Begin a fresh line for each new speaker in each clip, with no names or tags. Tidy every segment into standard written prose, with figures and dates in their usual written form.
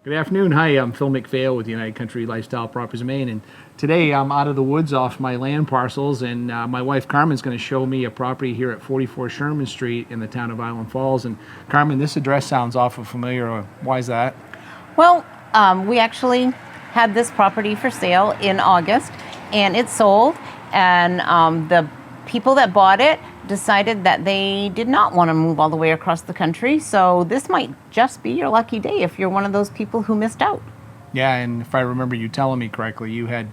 Good afternoon. Hi, I'm Phil McPhail with United Country Lifestyle Properties of Maine, and today I'm out of the woods off my land parcels, and my wife Carmen's going to show me a property here at 44 Sherman Street in the town of Island Falls. And Carmen, this address sounds awful familiar. Why is that?
Well, we actually had this property for sale in August, and it sold, and the people that bought it decided that they did not want to move all the way across the country, so this might just be your lucky day if you're one of those people who missed out.
Yeah, and if I remember you telling me correctly, you had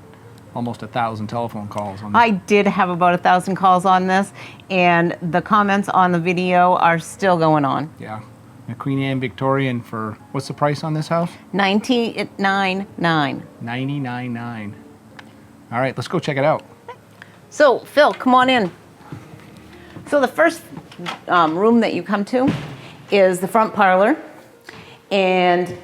almost 1,000 telephone calls on this.
I did have about 1,000 calls on this, and the comments on the video are still going on.
Yeah. A Queen Anne Victorian for, what's the price on this house?
$99,999.
$99,999. All right, let's go check it out.
So, Phil, come on in. So the first room that you come to is the front parlor, and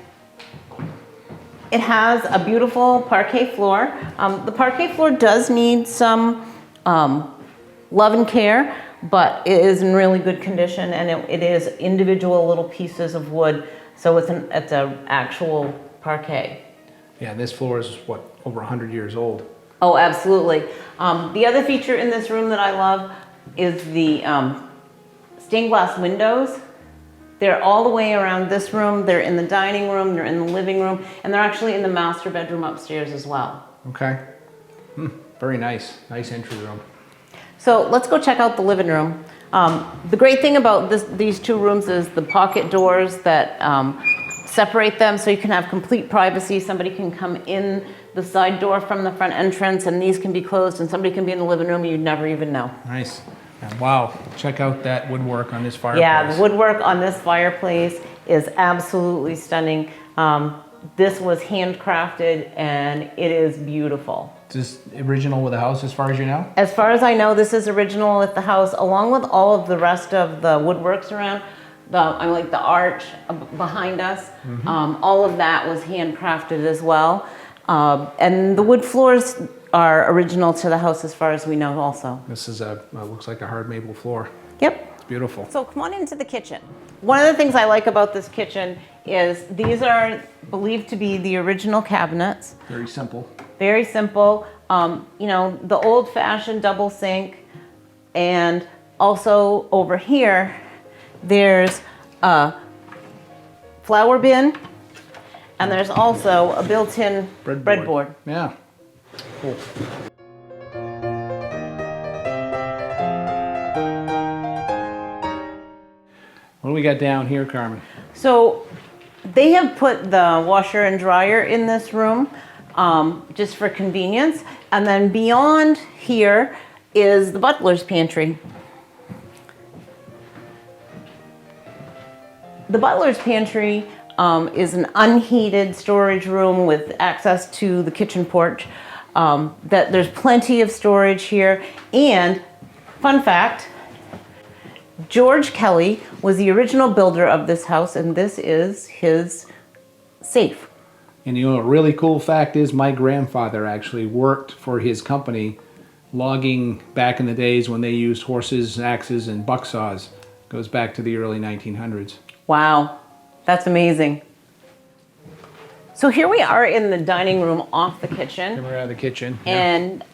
it has a beautiful parquet floor. The parquet floor does need some love and care, but it is in really good condition, and it is individual little pieces of wood, so it's an actual parquet.
Yeah, this floor is, what, over 100 years old.
Oh, absolutely. The other feature in this room that I love is the stained glass windows. They're all the way around this room. They're in the dining room, they're in the living room, and they're actually in the master bedroom upstairs as well.
Okay. Very nice. Nice entry room.
So let's go check out the living room. The great thing about these two rooms is the pocket doors that separate them so you can have complete privacy. Somebody can come in the side door from the front entrance, and these can be closed, and somebody can be in the living room and you'd never even know.
Nice. And wow, check out that woodwork on this fireplace.
Yeah, the woodwork on this fireplace is absolutely stunning. This was handcrafted, and it is beautiful.
Is this original with the house as far as you know?
As far as I know, this is original with the house, along with all of the rest of the woodworks around. Like the arch behind us, all of that was handcrafted as well. And the wood floors are original to the house as far as we know also.
This is looks like a hard maple floor.
Yep.
It's beautiful.
So come on into the kitchen. One of the things I like about this kitchen is these are believed to be the original cabinets.
Very simple.
Very simple. You know, the old-fashioned double sink, and also over here, there's a flour bin, and there's also a built-in breadboard.
Yeah, cool. What do we got down here, Carmen?
So they have put the washer and dryer in this room just for convenience, and then beyond here is the butler's pantry. The butler's pantry is an unheated storage room with access to the kitchen porch. That there's plenty of storage here. And fun fact, George Kelley was the original builder of this house, and this is his safe.
And you know, a really cool fact is my grandfather actually worked for his company logging back in the days when they used horses, axes, and buck saws. Goes back to the early 1900s.
Wow, that's amazing. So here we are in the dining room off the kitchen.
Here we're out of the kitchen.
And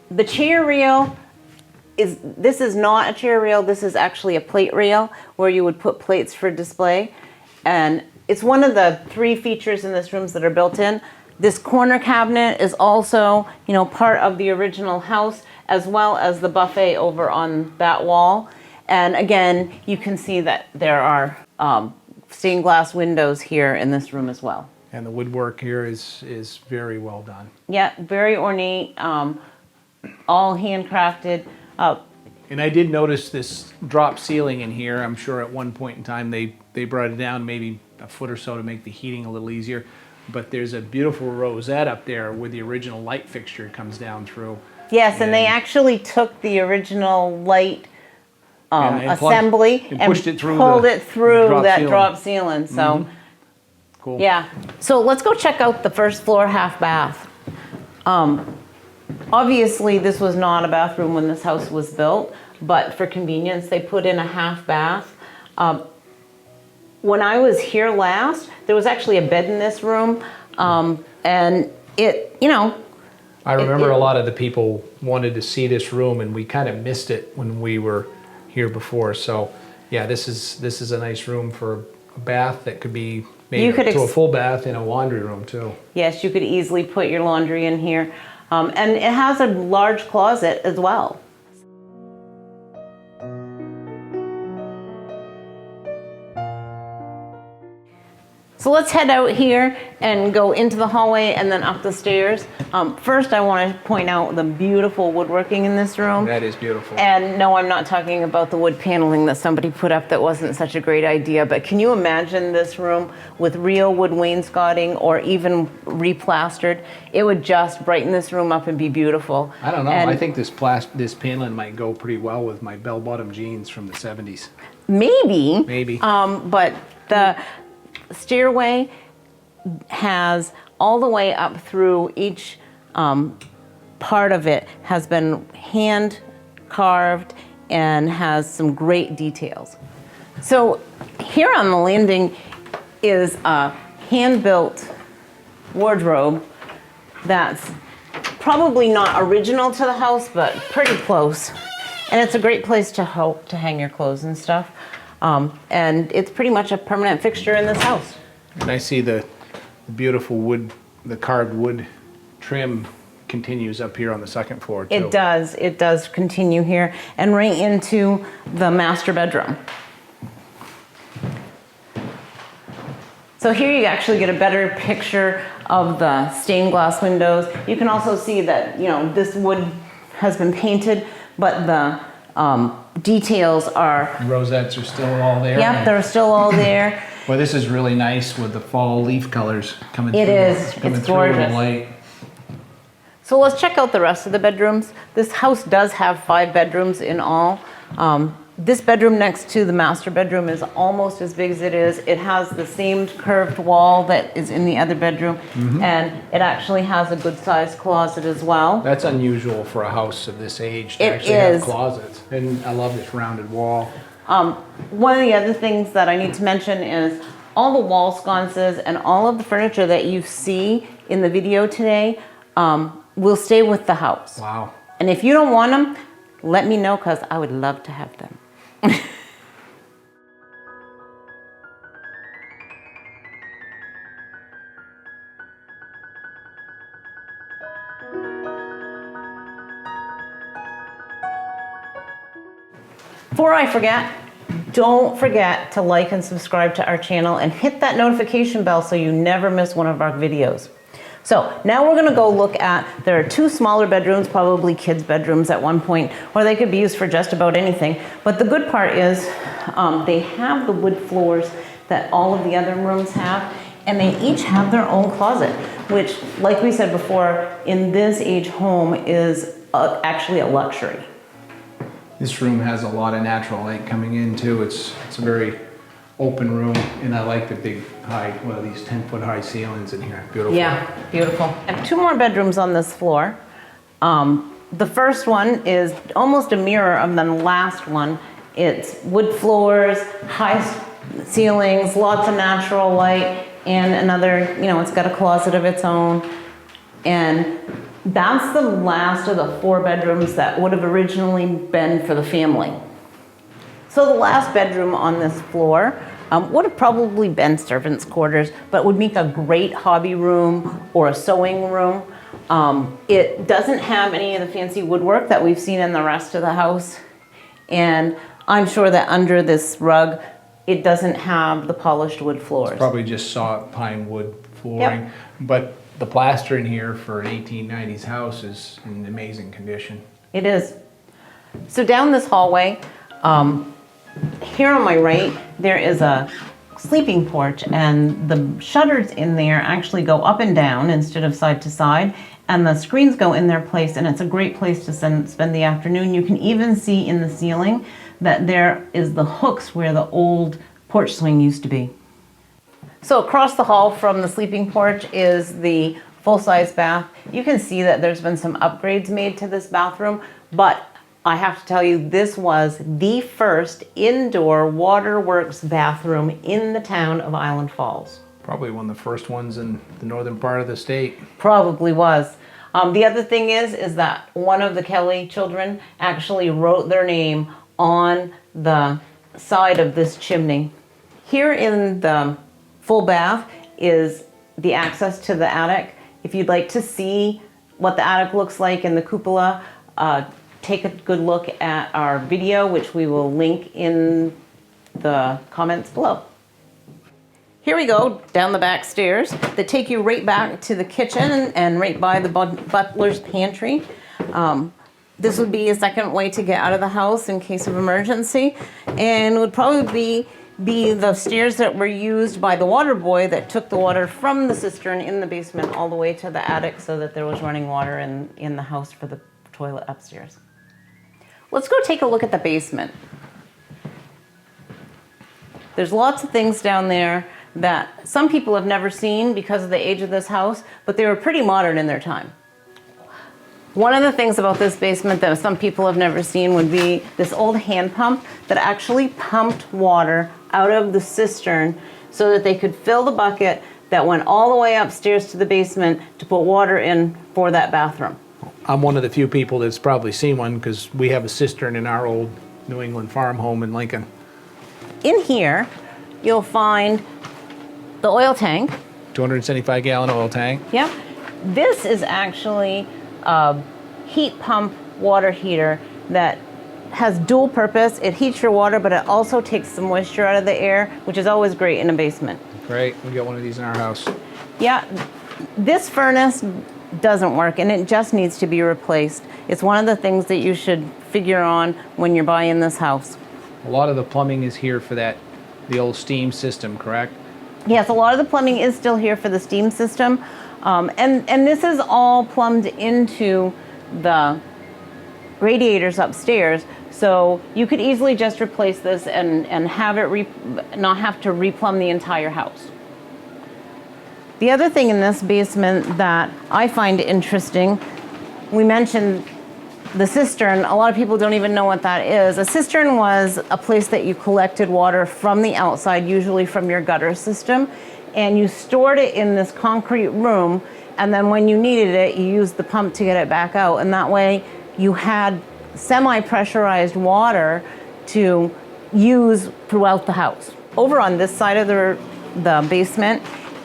the chair rail this is not a chair rail, this is actually a plate rail where you would put plates for display. And it's one of the 3 features in this room that are built in. This corner cabinet is also, you know, part of the original house, as well as the buffet over on that wall. And again, you can see that there are stained glass windows here in this room as well.
And the woodwork here is very well done.
Yeah, very ornate, all handcrafted.
And I did notice this drop ceiling in here. I'm sure at one point in time they brought it down maybe a foot or so to make the heating a little easier. But there's a beautiful rosette up there where the original light fixture comes down through.
Yes, and they actually took the original light assembly and
pushed it through
pulled it through that
ceiling.
drop ceiling. So,
cool.
Yeah. So let's go check out the first floor half bath. Obviously, this was not a bathroom when this house was built, but for convenience, they put in a half bath. when I was here last, there was actually a bed in this room, and it, you know.
I remember a lot of the people wanted to see this room, and we kind of missed it when we were here before. So, yeah, this is a nice room for a bath that could be made to a full bath and a laundry room too.
Yes, you could easily put your laundry in here, and it has a large closet as well. So let's head out here and go into the hallway and then up the stairs. First, I want to point out the beautiful woodworking in this room.
That is beautiful.
And no, I'm not talking about the wood paneling that somebody put up that wasn't such a great idea, but can you imagine this room with real wood wainscoting or even replastered? It would just brighten this room up and be beautiful.
I don't know.
And
I think this paneling might go pretty well with my bell-bottom jeans from the 70s.
Maybe.
Maybe.
But the stairway has all the way up through each part of it has been hand carved and has some great details. So here on the landing is a hand-built wardrobe that's probably not original to the house, but pretty close. And it's a great place to hang your clothes and stuff. And it's pretty much a permanent fixture in this house.
And I see the beautiful wood, the carved wood trim continues up here on the second floor too.
It does continue here and right into the master bedroom. So here you actually get a better picture of the stained glass windows. You can also see that, you know, this wood has been painted, but the details are...
The rosettes are still all there.
Yep, they're still all there.
Well, this is really nice with the fall leaf colors coming through.
It is.
Coming
It's
through
gorgeous.
the light.
So let's check out the rest of the bedrooms. This house does have 5 bedrooms in all. This bedroom next to the master bedroom is almost as big as it is. It has the same curved wall that is in the other bedroom, and it actually has a good sized closet as well.
That's unusual for a house of this age to
It
actually
is.
have closets. And I love this rounded wall.
One of the other things that I need to mention is all the wall sconces and all of the furniture that you see in the video today will stay with the house.
Wow.
And if you don't want them, let me know because I would love to have them. Before I forget, don't forget to like and subscribe to our channel and hit that notification bell so you never miss one of our videos. So now we're gonna go look at, there are 2 smaller bedrooms, probably kids' bedrooms at one point, or they could be used for just about anything. But the good part is they have the wood floors that all of the other rooms have, and they each have their own closet, which, like we said before, in this age home is actually a luxury.
This room has a lot of natural light coming in too. It's a very open room, and I like the big high, well, these 10-foot high ceilings in here. Beautiful.
Yeah, beautiful. I have 2 more bedrooms on this floor. The first one is almost a mirror of the last one. It's wood floors, high ceilings, lots of natural light, and another, you know, it's got a closet of its own. And that's the last of the 4 bedrooms that would have originally been for the family. So the last bedroom on this floor would have probably been servants' quarters, but would make a great hobby room or a sewing room. It doesn't have any of the fancy woodwork that we've seen in the rest of the house. And I'm sure that under this rug, it doesn't have the polished wood floors.
Probably just saw pine wood flooring.
Yep.
But the plaster in here for an 1890s house is in amazing condition.
It is. So down this hallway, here on my right, there is a sleeping porch, and the shutters in there actually go up and down instead of side to side, and the screens go in their place, and it's a great place to spend the afternoon. You can even see in the ceiling that there is the hooks where the old porch swing used to be. So across the hall from the sleeping porch is the full-size bath. You can see that there's been some upgrades made to this bathroom, but I have to tell you, this was the first indoor waterworks bathroom in the town of Island Falls.
Probably one of the first ones in the northern part of the state.
Probably was. The other thing is that one of the Kelley children actually wrote their name on the side of this chimney. Here in the full bath is the access to the attic. If you'd like to see what the attic looks like in the cupola, take a good look at our video, which we will link in the comments below. Here we go, down the back stairs that take you right back to the kitchen and right by the butler's pantry. This would be a second way to get out of the house in case of emergency, and would probably be the stairs that were used by the water boy that took the water from the cistern in the basement all the way to the attic so that there was running water in the house for the toilet upstairs. Let's go take a look at the basement. There's lots of things down there that some people have never seen because of the age of this house, but they were pretty modern in their time. One of the things about this basement that some people have never seen would be this old hand pump that actually pumped water out of the cistern so that they could fill the bucket that went all the way upstairs to the basement to put water in for that bathroom.
I'm one of the few people that's probably seen one because we have a cistern in our old New England farm home in Lincoln.
In here, you'll find the oil tank.
275 gallon oil tank.
Yep. This is actually a heat pump water heater that has dual purpose. It heats your water, but it also takes the moisture out of the air, which is always great in a basement.
Great, we got one of these in our house.
Yeah, this furnace doesn't work and it just needs to be replaced. It's one of the things that you should figure on when you're buying this house.
A lot of the plumbing is here for the old steam system, correct?
Yes, a lot of the plumbing is still here for the steam system. And this is all plumbed into the radiators upstairs. So you could easily just replace this and have it not have to replumb the entire house. The other thing in this basement that I find interesting, we mentioned the cistern. A lot of people don't even know what that is. A cistern was a place that you collected water from the outside, usually from your gutter system, and you stored it in this concrete room, and then when you needed it, you used the pump to get it back out, and that way you had semi-pressurized water to use throughout the house. Over on this side of the basement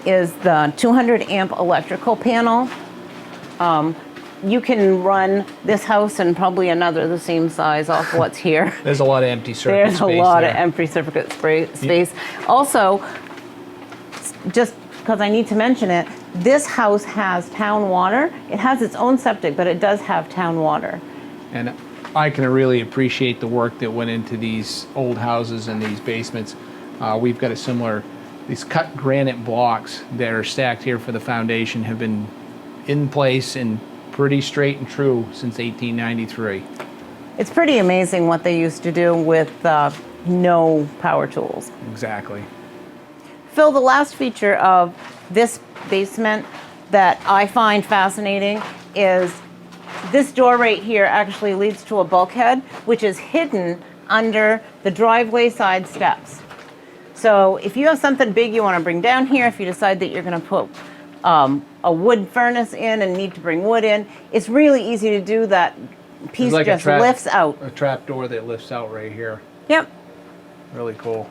is the 200 amp electrical panel. You can run this house and probably another the same size off what's here.
There's a lot of empty circuit
There's
space
a lot
there.
of empty circuit space. Also, just because I need to mention it, this house has town water. It has its own septic, but it does have town water.
And I can really appreciate the work that went into these old houses and these basements. We've got a similar, these cut granite blocks that are stacked here for the foundation have been in place and pretty straight and true since 1893.
It's pretty amazing what they used to do with no power tools.
Exactly.
Phil, the last feature of this basement that I find fascinating is this door right here actually leads to a bulkhead, which is hidden under the driveway side steps. So if you have something big you want to bring down here, if you decide that you're going to put a wood furnace in and need to bring wood in, it's really easy to do. That piece
Like
just lifts out.
A trap door that lifts out right here.
Yep.
Really cool.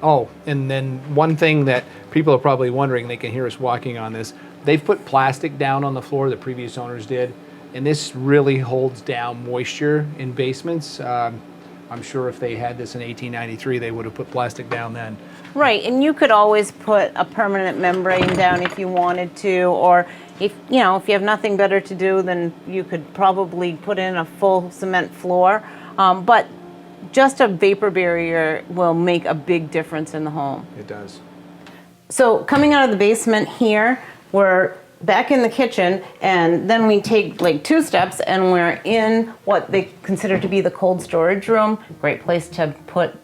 Oh, and then one thing that people are probably wondering, they can hear us walking on this, they've put plastic down on the floor, the previous owners did, and this really holds down moisture in basements. I'm sure if they had this in 1893, they would have put plastic down then.
Right, and you could always put a permanent membrane down if you wanted to, or if you have nothing better to do, then you could probably put in a full cement floor. But just a vapor barrier will make a big difference in the home.
It does.
So coming out of the basement here, we're back in the kitchen, and then we take like 2 steps and we're in what they consider to be the cold storage room. Great place to put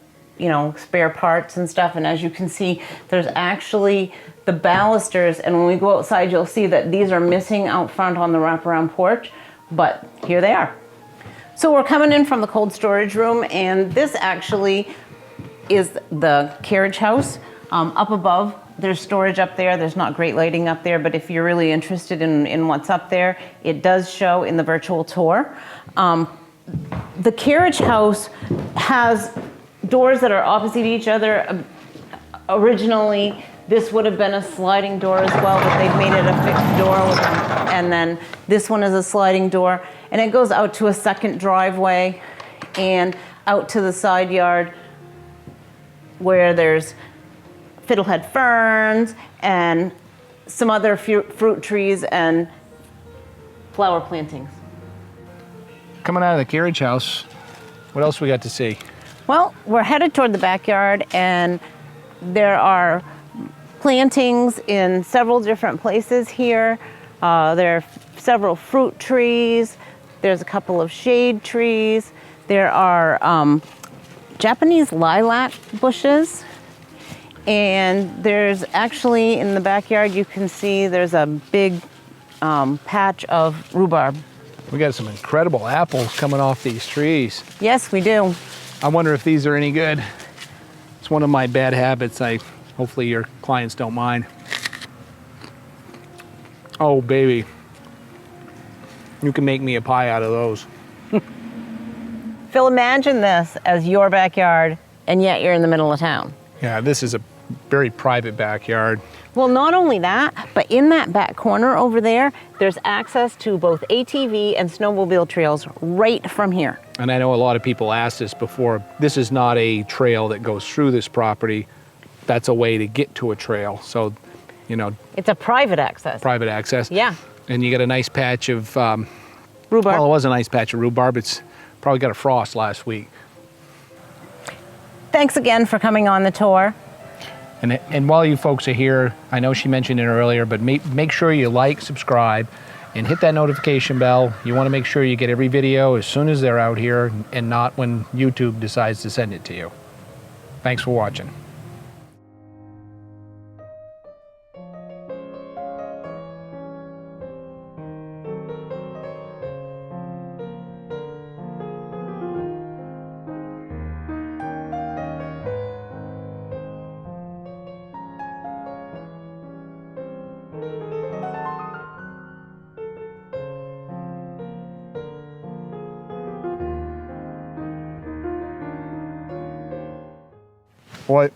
spare parts and stuff. And as you can see, there's actually the balusters, and when we go outside, you'll see that these are missing out front on the wraparound porch, but here they are. So we're coming in from the cold storage room, and this actually is the carriage house. Up above, there's storage up there. There's not great lighting up there, but if you're really interested in what's up there, it does show in the virtual tour. The carriage house has doors that are opposite each other. Originally, this would have been a sliding door as well, but they've made it a fixed door with them. And then this one is a sliding door, and it goes out to a second driveway and out to the side yard where there's fiddlehead ferns and some other fruit trees and flower plantings.
Coming out of the carriage house, what else we got to see?
Well, we're headed toward the backyard, and there are plantings in several different places here. There are several fruit trees. There's a couple of shade trees. There are Japanese lilac bushes. And there's actually, in the backyard, you can see there's a big patch of rhubarb.
We got some incredible apples coming off these trees.
Yes, we do.
I wonder if these are any good. It's one of my bad habits. Hopefully your clients don't mind. Oh, baby. You can make me a pie out of those.
Phil, imagine this as your backyard, and yet you're in the middle of town.
Yeah, this is a very private backyard.
Well, not only that, but in that back corner over there, there's access to both ATV and snowmobile trails right from here.
And I know a lot of people asked this before. This is not a trail that goes through this property. That's a way to get to a trail. So, you know.
It's a private access.
Private access.
Yeah.
And you get a nice patch of
rhubarb.
Well, it was a nice patch of rhubarb. It's probably got a frost last week.
Thanks again for coming on the tour.
And while you folks are here, I know she mentioned it earlier, but make sure you like, subscribe, and hit that notification bell. You want to make sure you get every video as soon as they're out here and not when YouTube decides to send it to you. Thanks for watching. What?